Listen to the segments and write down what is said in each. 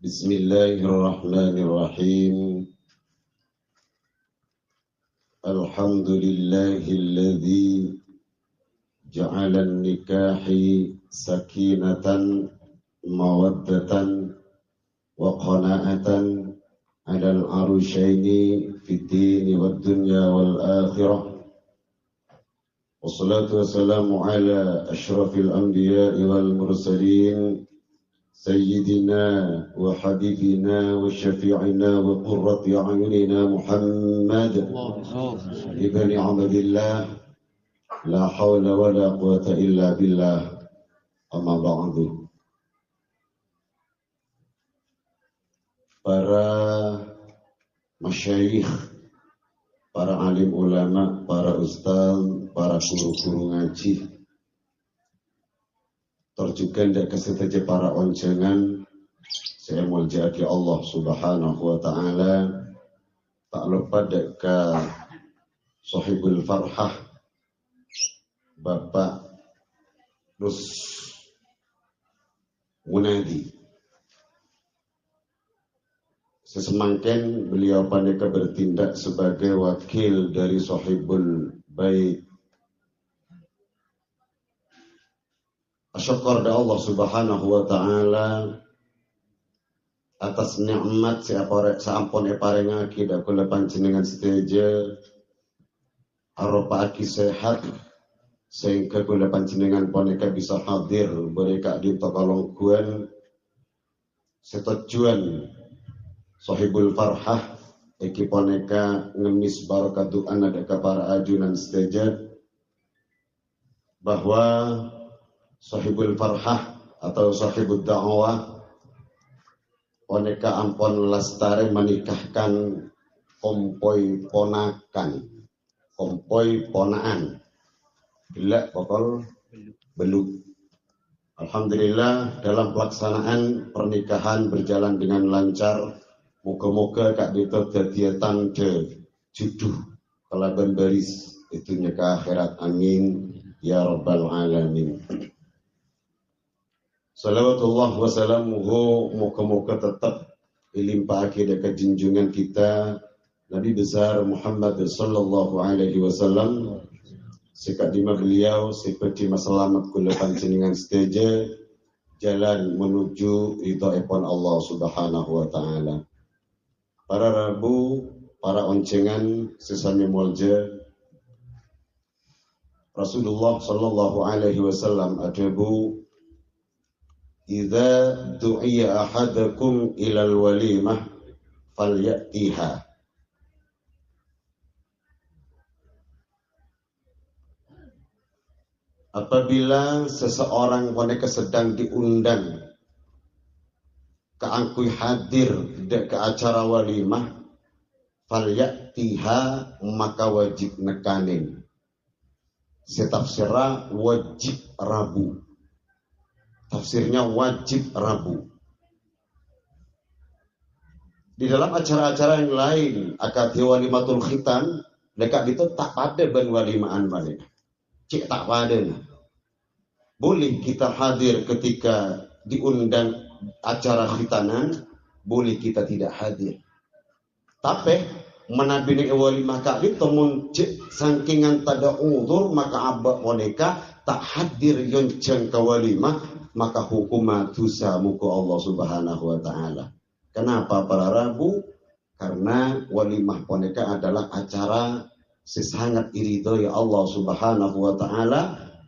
Bismillahirrahmanirrahim. Alhamdulillahilladzi ja'ala an-nikahi sakinatan mawaddatan wa qana'atan 'ala al-'arsyaini fid dini wad dunya wal akhirah. Wassalatu wassalamu ala asyrafil anbiya'i wal mursalin سيدنا وحبيبنا وشفيعنا وقرة أعيننا محمد ابن عبد الله لا حول ولا قوة إلا بالله أما بعد. Para masyayikh, para alim ulama, para ustaz, para guru-guru ngaji, terjuga ndak keseteje para oncengan, saya muljadi Allah subhanahu wa ta'ala, tak lupa deka sahibul farhah Bapak Rus Munadi. Sesemangkin beliau pandeka bertindak sebagai wakil dari sahibul bait. Syukur dah Allah subhanahu wa ta'ala atas nikmat seampun eparengaki da kula panjenengan seteja arupa aki sehat sehingga kula panjenengan poneka bisa hadir mereka di tokalongkuan setujuan sahibul farhah iki poneka ngemis barakatu anadaka para ajunan seteja bahwa sahibul farhah atau sahibul da'wah oneka ampon lastare menikahkan kompoi ponaan bila pokol belum. Alhamdulillah dalam pelaksanaan pernikahan berjalan dengan lancar. Moga-moga kak dito dadiatan de juduh kalaban baris itunya ke akhirat, amin ya rabbal alamin. Salawatullah wassalamuhu moga-moga tetap dilimpahkan dekat junjungan kita Nabi besar Muhammad sallallahu alaihi wasallam sekadima beliau seperti masalamat kula panjenengan stage jalan menuju ridha epon Allah subhanahu wa ta'ala. Para rabu, para oncengan sesami mulja Rasulullah sallallahu alaihi wasallam adabu idza du'iya ahadakum ilal walimah falyatiha. Apabila seseorang wanita sedang diundang keangkui hadir ke acara walimah falyatiha maka wajib nekanin. Setafsirah wajib rabu. Tafsirnya wajib rabu. Di dalam acara-acara yang lain, akad walimatul khitan, dekat itu tak pada ben walimaan balik. Cik tak pada. Boleh kita hadir ketika diundang acara khitanan, boleh kita tidak hadir. Tapi menabini walimah kali temun cik sangkingan tada uzur maka abak wanita tak hadir yonceng ke walimah maka hukumah dosa muka Allah subhanahu wa ta'ala. Kenapa para rabu? Karena walimah poneka adalah acara sesangat iridho ya Allah subhanahu wa ta'ala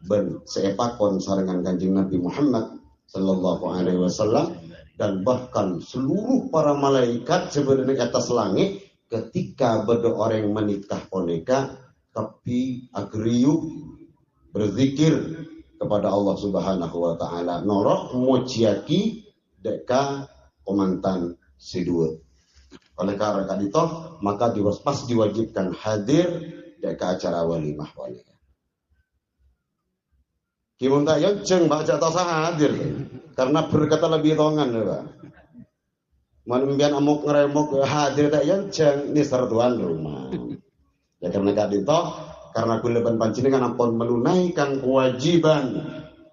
ben seepakon sarangan kanjeng Nabi Muhammad sallallahu alaihi wasallam dan bahkan seluruh para malaikat sebenarnya atas langit ketika berdoa orang menikah poneka tapi agriyuk berzikir kepada Allah subhanahu wa ta'ala norok mujiaki deka komantan sedua. Oleh karena itu maka pas diwajibkan hadir deka acara walimah wanita. Kimun tak yonceng baca tasa hadir karena berkata lebih tongan Pak. Manumbian amuk ngeremuk hadir tak yonceng ini sertuan rumah. Ya karena itu karena kuleban panjenengan ampun menunaikan kewajiban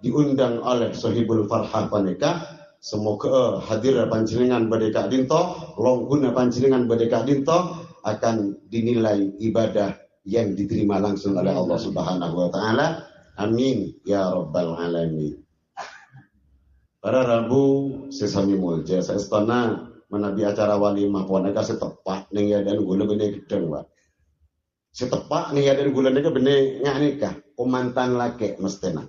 diundang oleh sahibul farhah panika Semoga hadir panjenengan badeka dinto, longguna panjenengan badeka dinto akan dinilai ibadah yang diterima langsung oleh Allah Subhanahu wa taala. Amin ya rabbal alamin. Para Rabu sesami mulja saestana menabi acara walimah ponaka setepak ning ya dan gula bene gedeng, Pak. Setepak ning ya dan gula nika bene nikah kumantan laki mestena.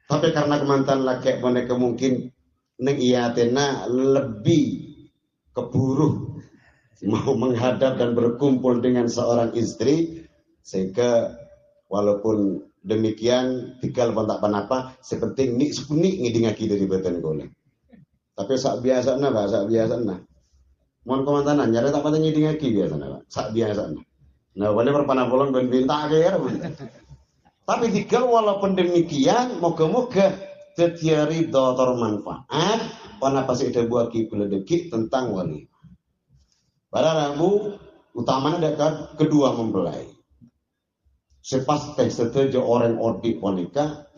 Tapi karena kemantan laki boneka mungkin neng iatena lebih keburu mau menghadap dan berkumpul dengan seorang istri, sehingga walaupun demikian tinggal tak panapa sepenting nik sekunik ngidingaki dari badan golek. Tapi sak biasa Pak, sak biasa mohon kemantanan nyara tak pada ngidingaki biasa Pak, sak biasa nah boleh perpanapolon ben bintak ya. Tapi tinggal walaupun demikian moga-moga tetia ridho manfaat panapa sih ada buat kibeledeki tentang wali. Pada Rabu utamanya dekat kedua mempelai. Sepasti setuju orang odik wanita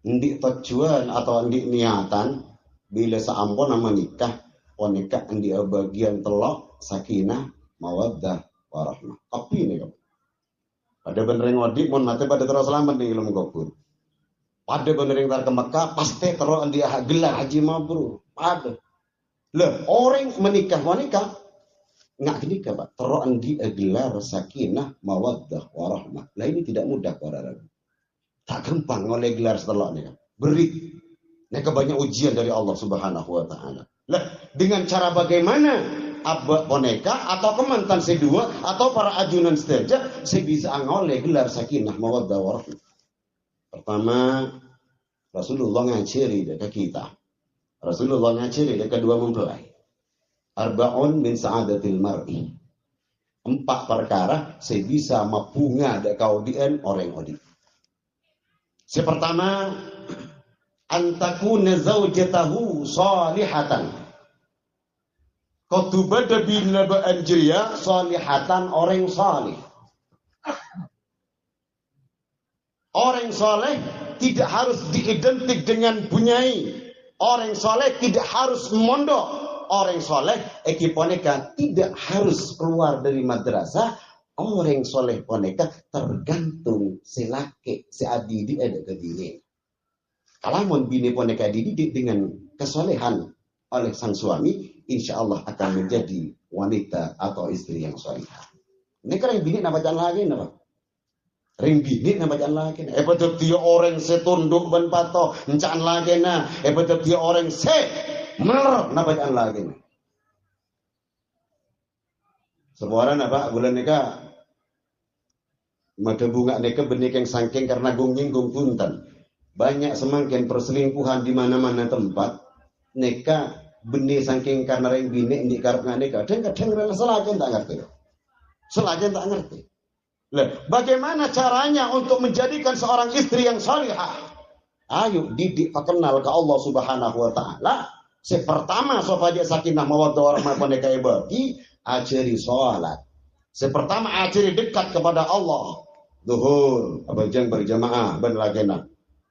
ndik tujuan atau ndik niatan bila seampun nama nikah wanita ndik bagian telok sakinah mawaddah warahmah. Tapi ini kan pada bener ngodik mon mate pada terus selamat nih ilmu kubur. Pada bener yang tar ke Mekah pasti terus dia gelar haji mabrur. Ada. Lah orang menikah wanita nggak nikah Pak. Terus dia gelar sakinah mawaddah warahmah. Lah ini tidak mudah para ragu. Tak gampang oleh gelar setelah nih. Beri. Mereka banyak ujian dari Allah Subhanahu wa taala. Lah dengan cara bagaimana abah boneka atau kemantan sedua atau para ajunan saja saya bisa ngoleh gelar sakinah mawaddah warahmah. Pertama Rasulullah ngajari dekat kita. Rasulullah ngajari dekat kedua mempelai. Arba'un min sa'adatil mar'i. 4 perkara saya bisa mapunga dekat audien orang odi. Si pertama antakuna zaujatahu salihatan. Kotubada bin anjiria salihatan orang salih. Orang saleh tidak harus diidentik dengan bunyai. Orang saleh tidak harus mondok. Orang saleh ekiponeka tidak harus keluar dari madrasah. Orang saleh poneka tergantung selake seadidi ada kediri. Kalau mon bini poneka dididik dengan kesolehan oleh sang suami, insya Allah akan menjadi wanita atau istri yang salihah. Ini kan yang bini nama jangan lagi, nama. Ring bini nama jangan lagi. Betul dia orang setunduk ben pato, jangan lagi na. Betul dia orang se mer nama jangan lagi. Sebuaran apa bulan nikah? Mada bunga nikah benih yang sangking karena gungging punten. Banyak semakin perselingkuhan di mana-mana tempat. Neka benih saking karena yang bini di karep neka kadang-kadang selajen tak ngerti. Selajen tak ngerti. Lah, bagaimana caranya untuk menjadikan seorang istri yang salihah? Ayo didik kenal ke Allah Subhanahu wa taala. Sepertama supaya sakinah mawaddah warahmah neka ibadi, ajari salat. Sepertama ajari dekat kepada Allah. Zuhur abajang berjamaah ben lagena.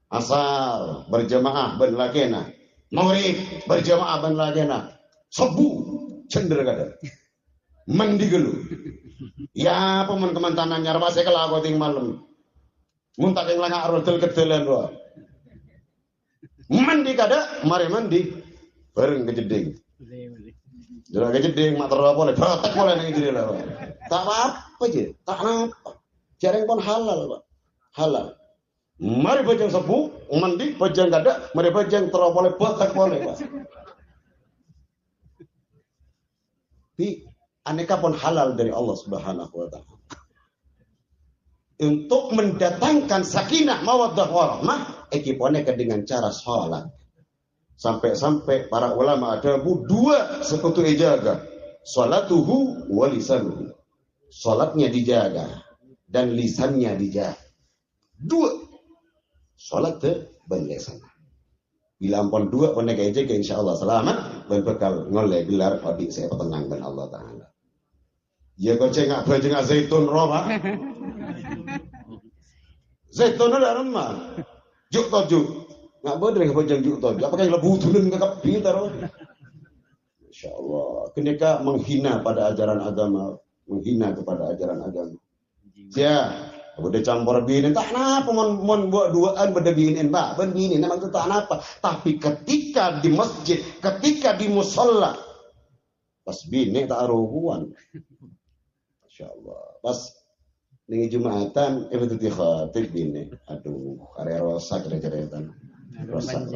Asar berjamaah ben lagena. Maghrib berjamaah ben lagena. Subuh cender kada. Mandi gelu. Ya pemen kemantanan nyarwa saya kalau ting malam. Muntak yang langa rodel kedelan doa. Mandi kada, mari mandi. Bareng kejeding. Jalan kejeding mak terlalu boleh. Batak boleh nih jadi lah. Tak apa aja, tak apa. Jarang pun halal Pak. Halal. Mari bajang sepuh, mandi, bajang kada, mari bajang terlalu boleh, batak boleh Pak. Tapi aneka pun halal dari Allah Subhanahu wa taala. Untuk mendatangkan sakinah mawaddah warahmah ekiponeka dengan cara salat. Sampai-sampai para ulama ada dua sekutu jaga. Salatuhu wa lisanuhu. Salatnya dijaga dan lisannya dijaga. Dua. Salat dan lisan. Bila ampun dua poneka jaga insyaallah selamat dan bakal ngoleh gelar adik saya petenang dan Allah taala. Ya kau cengak bajeng zaitun roba. Zaitun ada rumah. Juk tojuk. Nggak boleh apa janji utah. Apakah yang lebu turun ke kapi taruh? Insya Allah. Ketika menghina pada ajaran agama, menghina kepada ajaran agama. Ya, udah campur binin tak napa mon buat duaan beda binin pak, ben binin memang itu tak napa. Tapi ketika di masjid, ketika di musola, pas bini tak aruhuan. Masya Allah. Pas nih Jumatan, betul khatib bini. Aduh, karya rosak cerita-cerita. Rosak.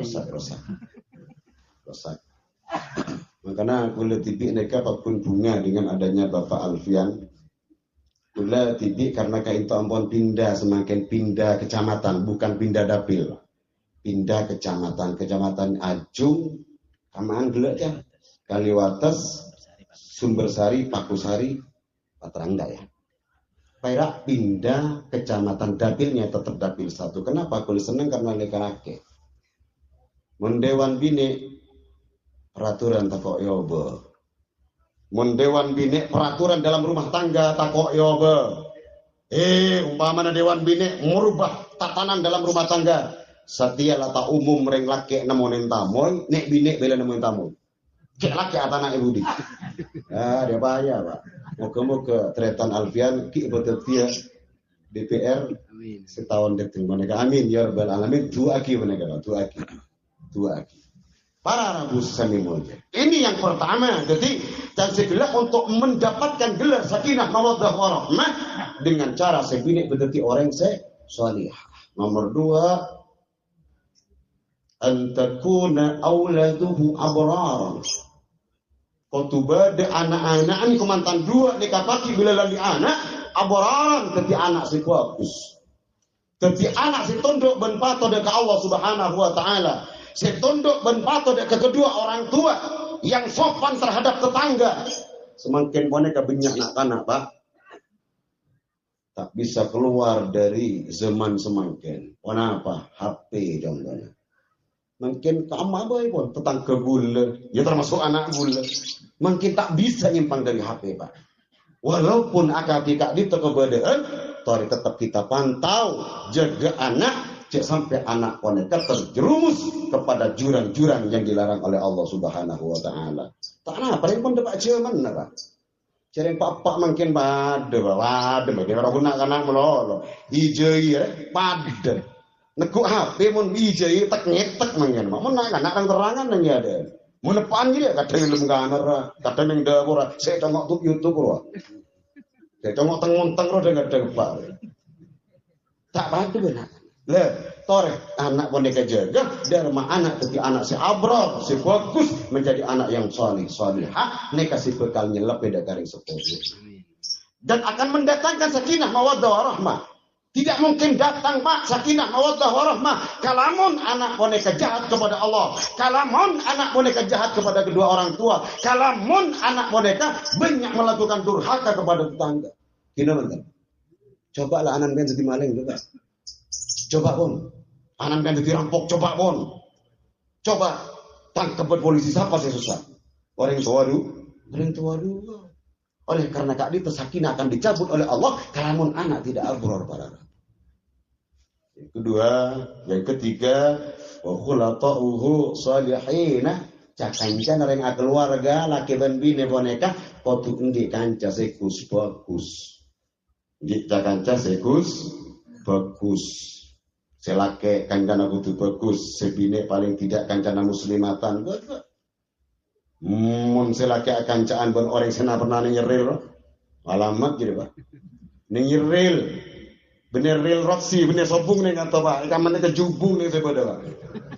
Makanya kulit tibi mereka apapun bunga dengan adanya Bapak Alfian. Kula tidik karena kainto ampun pindah semakin pindah kecamatan bukan pindah dapil, pindah kecamatan Ajung, Kamaan gelek ya, Kaliwates, Sumbersari, Pakusari, Patrangga ya. Perak pindah kecamatan dapilnya tetap dapil satu. Kenapa? Kula seneng karena lekarake. Mendewan bini peraturan takok yobo. Dewan bini peraturan dalam rumah tangga takok yobe. Umpamana dewan bini merubah tatanan dalam rumah tangga. Setia lata umum reng laki nemonin tamoy, nek bini bela nemonin tamoy. Cek laki atana ibu di. Dia bahaya pak. Moga-moga tretan Alfian ki betul dia DPR setahun detik mereka. Amin ya rabbal alamin. Dua aki mereka, dua aki. Para Rabu sami mulia. Ini yang pertama. Jadi dan segelar untuk mendapatkan gelar sakinah mawaddah warahmah dengan cara sebini berarti orang salih. Nomor dua, antakuna auladuhu abrar. Kotubade anak-anak ini kemantan dua dikapaki bila lagi anak abraran ketika anak si bagus. Ketika anak si tunduk ben patuh dekat Allah Subhanahu wa taala. Setunduk ben patuh ke kedua orang tua yang sopan terhadap tetangga. Semakin boneka banyak anak-anak pak, tak bisa keluar dari zaman semakin. Kenapa? HP contohnya. Mungkin kamu apa pun tetangga bule, ya termasuk anak bule. Mungkin tak bisa nyimpang dari HP pak. Walaupun akad-akad itu keberadaan, tapi tetap kita pantau, jaga anak. Sampai anak wanita terjerumus kepada jurang-jurang yang dilarang oleh Allah Subhanahu wa taala. Tak apa yang pun dapat jaman apa. Jarang papa makin pada bagi orang guna kana melolo. Ijai pada. Nekuk HP mun ijai tek ngetek mangken. Mun nak kan terangan nang ya ada. Mun depan dia kadang ilmu kamera, kadang ning dapur. Saya tengok YouTube ro. Saya tengok teng-teng ro dengan pak. Tak padu benar. Lah, toreh anak boneka jaga dharma anak jadi anak si abrar, si bagus menjadi anak yang salihah, nek kasih bekal nyelep beda garing sepuluh. Dan akan mendatangkan sakinah mawaddah warahmah. Tidak mungkin datang pak sakinah mawaddah warahmah kalamun anak boneka jahat kepada Allah, kalamun anak boneka jahat kepada kedua orang tua, kalamun anak boneka banyak melakukan durhaka kepada tetangga. Gimana kan? Cobalah anak kan jadi maling juga. Coba pun, anak kan dirampok, coba pun. Coba, tangkap polisi siapa sih susah? Orang tua dulu. Oleh karena kak itu sakinah akan dicabut oleh Allah, kalamun anak tidak abror pada. Yang kedua, yang ketiga, wa khulata'uhu salihina. Cakancan orang keluarga, laki dan bini boneka, potu endi kanca sekus bagus. Cakancan sekus bagus. Selake kancana kudu bagus, sebine paling tidak kancana muslimatan. Selake kancaan bon orang sena pernah nyeril. Alamat gitu pak. Nyeril. Bener real roksi, bener sobung nih kata pak. Kaman ke jubung nih sebeda pak.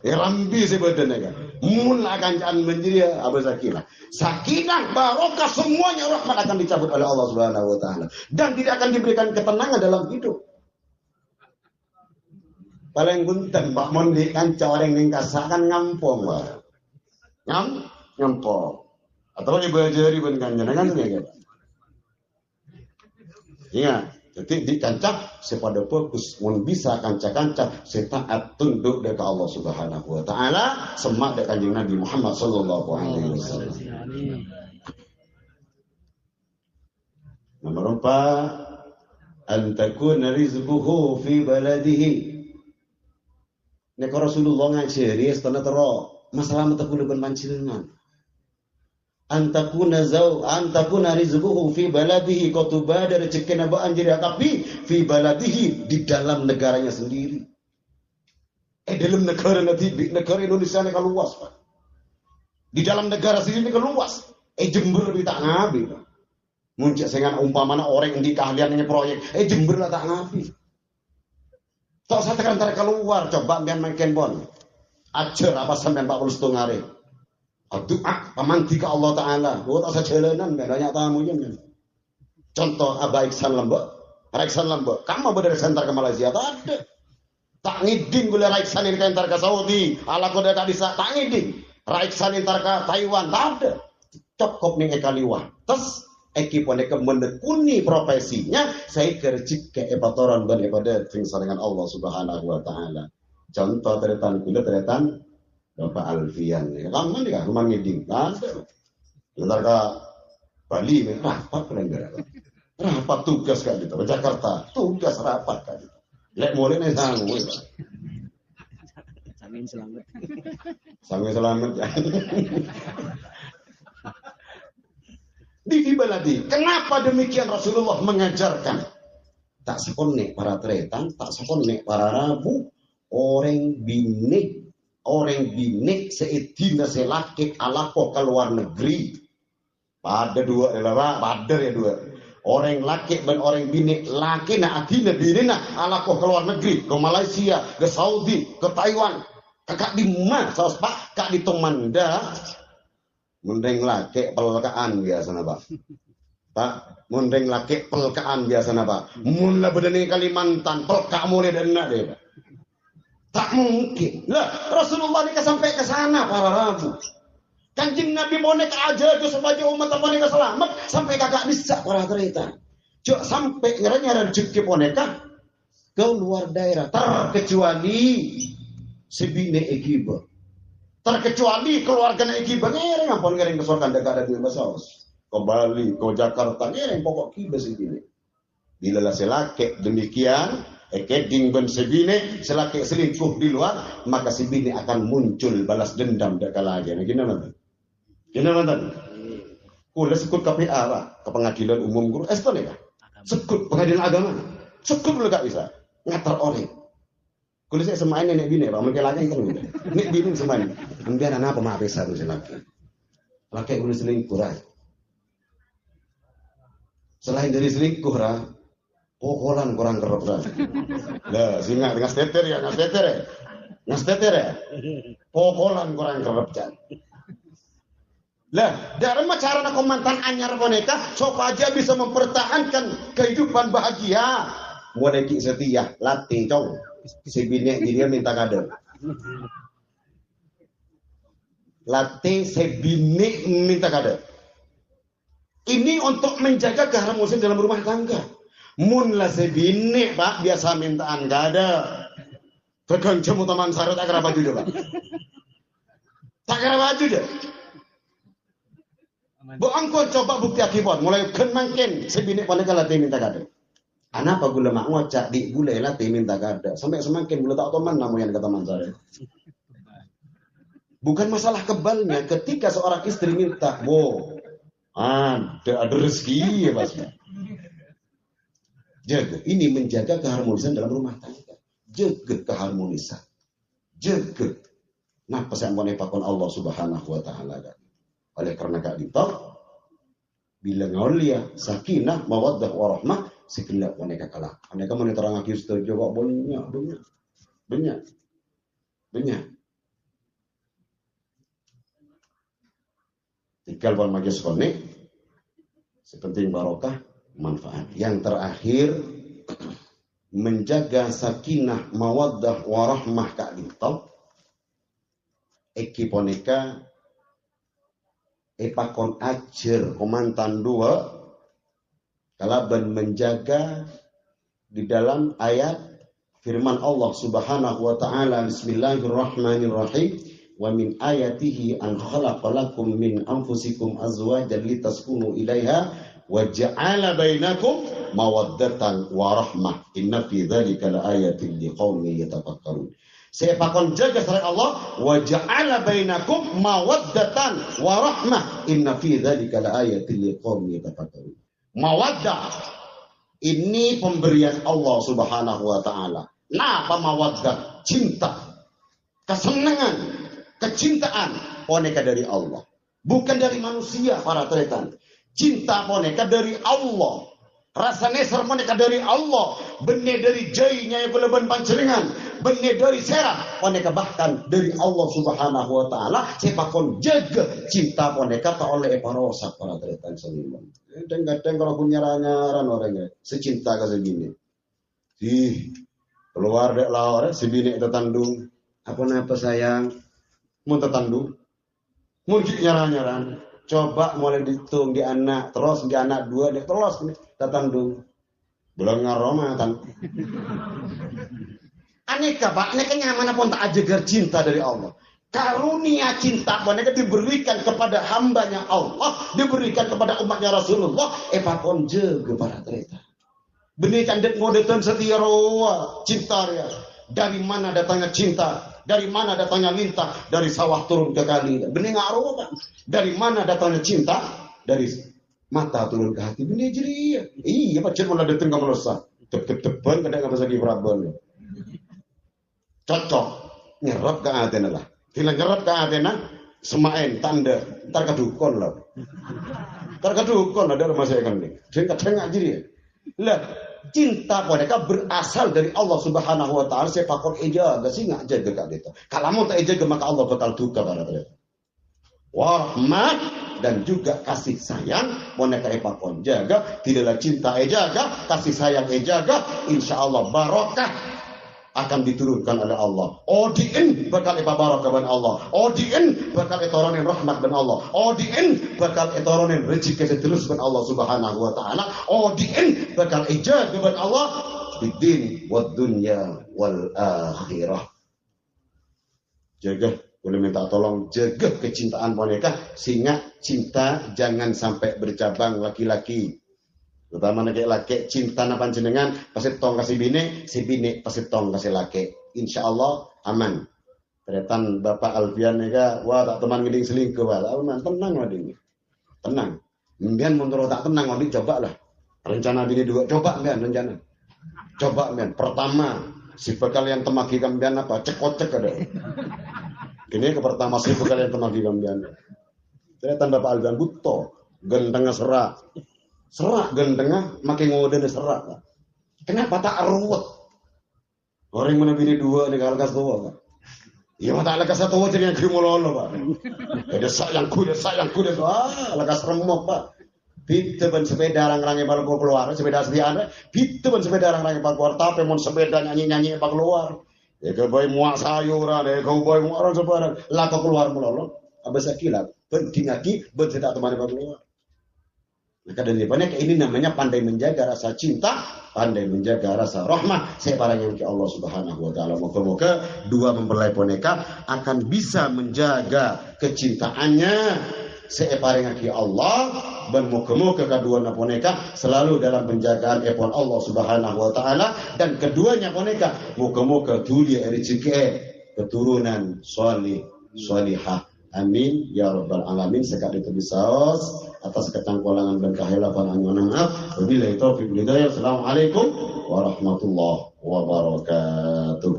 Rambi sebeda nih kan. Mun kancaan menjadi apa sakinah. Sakinah barokah semuanya rahmat akan dicabut oleh Allah Subhanahu wa taala dan tidak akan diberikan ketenangan dalam hidup. Paling gunten Pak Mondi kanca orang ning kasakan ngampung Pak. Ngampung. Atau dibajari ben kanjana kan ya. Iya, jadi di kanca sepada fokus mun bisa kanca-kanca setaat tunduk dekat Allah Subhanahu wa taala semak dekat Kanjeng Nabi Muhammad sallallahu alaihi wasallam. Nomor 4, an takuna rizquhu fi baladihi. Nek Rasulullah ngajari setana tero masalah metekulukan panjenengan. Antakuna rizquhu fi baladihi kotuba dari rezeki nabaan jadi tapi fi baladihi di dalam negaranya sendiri. Dalam negara Indonesia ini kan luas, Pak. Di dalam negara sendiri kan luas. Jember lebih tak ngabi, Pak. Muncul dengan umpamana orang di keahlian ini proyek. Jember lah tak ngabi. Tak usah tekan keluar, coba biar makin bon. Ajar apa sampean Pak Ulus ngare. Doa pamanti ke Allah Ta'ala. Tak usah jalanan, banyak tamu kan. Contoh Abah Iksan Lembok. Iksan Lembok. Kamu berdiri sentar ke Malaysia? Tak ada. Tak ngiding gula Raiksan ini entar ke Saudi, ala kode tak bisa tak ngiding. Raiksan entar ke Taiwan, tak ada. Cukup nih ekaliwah. Terus ekipone ke menekuni profesinya, saya kerjik ke epatoran daripada tinggal dengan Allah Subhanahu Wa Taala. Contoh teretan gula teretan Bapak Alfian. Kamu nih kan rumah ngiding, tak ada. Entar ke Bali, rapat pelenggar. Rapat tugas kan gitu. Jakarta tugas rapat kan gitu. Lek mulai nih sanggup, Samin selamat. Samin selamat ya. Di baladi. Kenapa demikian Rasulullah mengajarkan? Tak sekonek para tretan, tak sekonek para rabu, orang binik seedina selakik alako ke luar negeri. Pada dua, pada ya dua. Orang laki dan orang bini laki nak adina bini nak alako ke luar negeri, ke Malaysia, ke Saudi, ke Taiwan, kakak di mana saus pak kak di Tomanda mendeng laki pelkaan biasa pak mendeng laki pelkaan biasa pak mula bedani Kalimantan pelkak mulai dana deh pak. Tak mungkin lah Rasulullah ini sampai ke sana para rabu. Kanjeng Nabi monek aja tuh sebagai umat monek selamat sampai kakak bisa para cerita. Jok sampai nyara rezeki boneka ke luar daerah terkecuali sebine egiba. Terkecuali keluarga egiba ngereng ampun ngereng kesokan dekat ada di Masaos. Ke Bali, ke Jakarta ngereng pokok kiba sebine. Bila lah selake demikian ekeding ben sebine selake selingkuh di luar maka sebine akan muncul balas dendam dekat lagi. Nah gimana? Gimana tadi? Kulah sekut KPA pak, ke pengadilan umum guru eston ya? Sekut pengadilan agama, sekut lu gak bisa ngatar orang. Kulah saya semain nenek bini pak, mungkin lagi kan udah. Nenek bini semain, ambil anak apa maaf besar tu laki. Laki kulah selingkuh rai. Selain dari selingkuh rai, pokolan kurang kerap rai. Lah singa dengan steter ya, ngasteter ya, pokolan kurang kerap jan. Lah, dari cara nak mantan anyar boneka, sok aja bisa mempertahankan kehidupan bahagia. Boneki setia, latih cong. Si bini dia minta kado. Latih si bini minta kado. Ini untuk menjaga keharmonisan dalam rumah tangga. Mun lah si bini pak biasa mintaan kado. Tegang jemu teman sarut tak kira baju deh pak. Tak kira baju deh. Bu angko coba bukti akibat mulai kan makin sebini pada latih minta kado. Anak apa gula mak ngocak di gula latih minta kado sampai semakin gula tak teman namun yang kata mansare. Bukan masalah kebalnya ketika seorang istri minta, wow, ada rezeki ya mas. Jaga ini menjaga keharmonisan dalam rumah tangga. Jaga keharmonisan. Jaga. Nah pesan pakon Allah Subhanahu Wa Taala. Oleh karena kak ditok bila ngaulia sakinah mawaddah warahmah sekelak wanita kalah. Aneka mau terang lagi setuju kok banyak. Tinggal buat majlis konek sepenting barokah manfaat. Yang terakhir menjaga sakinah mawaddah warahmah kak ditok ekiponeka epakon ajar komantan dua kalaban menjaga di dalam ayat firman Allah Subhanahu wa taala bismillahirrahmanirrahim wa min ayatihi an khalaqalakum min anfusikum azwajan litaskunu ilaiha wa ja'ala bainakum mawaddatan wa rahmah inna fi dzalika laayatin liqaumin yatafakkarun. Saya pakon jaga selain Allah, wa ja'ala bainakum mawaddatan wa rahmah. Inna fi dzalika laayatin liqaumin yatafakkarun. Mawaddah ini pemberian Allah Subhanahu wa taala. Nah, apa mawaddah? Cinta, kesenangan, kecintaan boneka dari Allah. Bukan dari manusia para tretan. Cinta boneka dari Allah. Rasa neser boneka dari Allah. Benih dari jainya yang keleban pancelengan. Benih dari serah boneka bahkan dari Allah Subhanahu wa taala. Sepakon jaga cinta boneka tak oleh parosak para tretan seniman. Kadang-kadang kalau punya nyaran orangnya secinta ke segini. Keluar dek lah orang si bini tetandung. Apa sayang? Mau tetandung? Mau nyaran-nyaran? Coba mulai dihitung di anak, terus di anak 2, dia terus tetandung. Belum ngaromatan. Aneka pak, aneka nyaman pun tak ajagar cinta dari Allah. Karunia cinta boneka diberikan kepada hambanya Allah, diberikan kepada umatnya Rasulullah. Pakon jaga para kereta. Benih candet ngodetan setia roa cinta ya. Dari mana datangnya cinta? Dari mana datangnya lintah? Dari sawah turun ke kali. Benih ngaruh pak. Dari mana datangnya cinta? Dari mata turun ke hati. Benih jeria. Iya pak cer mulai datang ke melosa. Tep-tep-tepan kadang nggak bisa diperabon. Cocok nyerap ke Athena lah. Bila nyerap ke Athena, semain tanda ntar kedukon lah. Ntar kedukon lah dari masa ikan ini. Dia kadang nggak jadi. Lah cinta mereka berasal dari Allah Subhanahu wa taala. Sepakon eja gak sih nggak jaga kak itu. Kalau mau tak jaga maka Allah bakal duka pada mereka. Warahmat dan juga kasih sayang boneka epakon jaga. Tidaklah cinta jaga, kasih sayang jaga. Insya Allah barokah akan diturunkan oleh Allah. Odin bakal barokah ban Allah. Odin bakal etoronin rahmat ban Allah. Odin bakal etoronin rezeki seterus ban Allah Subhanahu wa taala. Odin bakal ijazah ban Allah di din wad dunya wal akhirah. Jaga, boleh minta tolong jaga kecintaan boneka sehingga cinta jangan sampai bercabang laki-laki. Terutama laki cinta napa jenengan pasti tong kasih bini, si bini pasti tong kasih laki. Insya Allah aman. Ternyata Bapak Alfian nika, wah tak teman ngiding selingkuh, wah aman tenang lah ini, tenang. Mbian menurut tak tenang, wadik coba lah. Rencana bini 2, coba mbian rencana. Coba mbian. Pertama, si bekal yang temaki kambian apa? Cek-cek ada. Ini ke pertama si bekal yang temaki kambian. Ternyata Bapak Alfian buto, gentengnya serak. Serak gentengnya makin ngode serak. Kenapa tak ruwet? Orang mana bini 2 nih kalau kasih tua pak. Iya mata lekas satu jadi yang krimololo pak. Ada sayangku, lekas remuk pak. Bitte ban sepeda orang-orang yang baru keluar, sepeda sediaan. Bitte ban sepeda orang-orang yang baru keluar. Tapi mau sepeda nyanyi pak keluar. Ya kau boy muak sayuran, ya kau boy muak orang sebarang. Lah kau keluar melolo. Abis akilat, penting lagi, tidak teman pak keluar. Maka dari banyak ini namanya pandai menjaga rasa cinta, pandai menjaga rasa rahmah. Saya parang yang Allah Subhanahu wa taala. Moga-moga 2 mempelai boneka akan bisa menjaga kecintaannya. Saya parang yang Allah dan moga-moga kedua boneka selalu dalam penjagaan epon Allah Subhanahu wa taala dan keduanya boneka moga-moga dulia rezeki keturunan salihah. Amin ya rabbal alamin. Sekali itu bisaos atas kecangkolangan dan kehilafan anjuran maaf. Wabillahi taufiq wal hidayah. Assalamualaikum warahmatullahi wabarakatuh.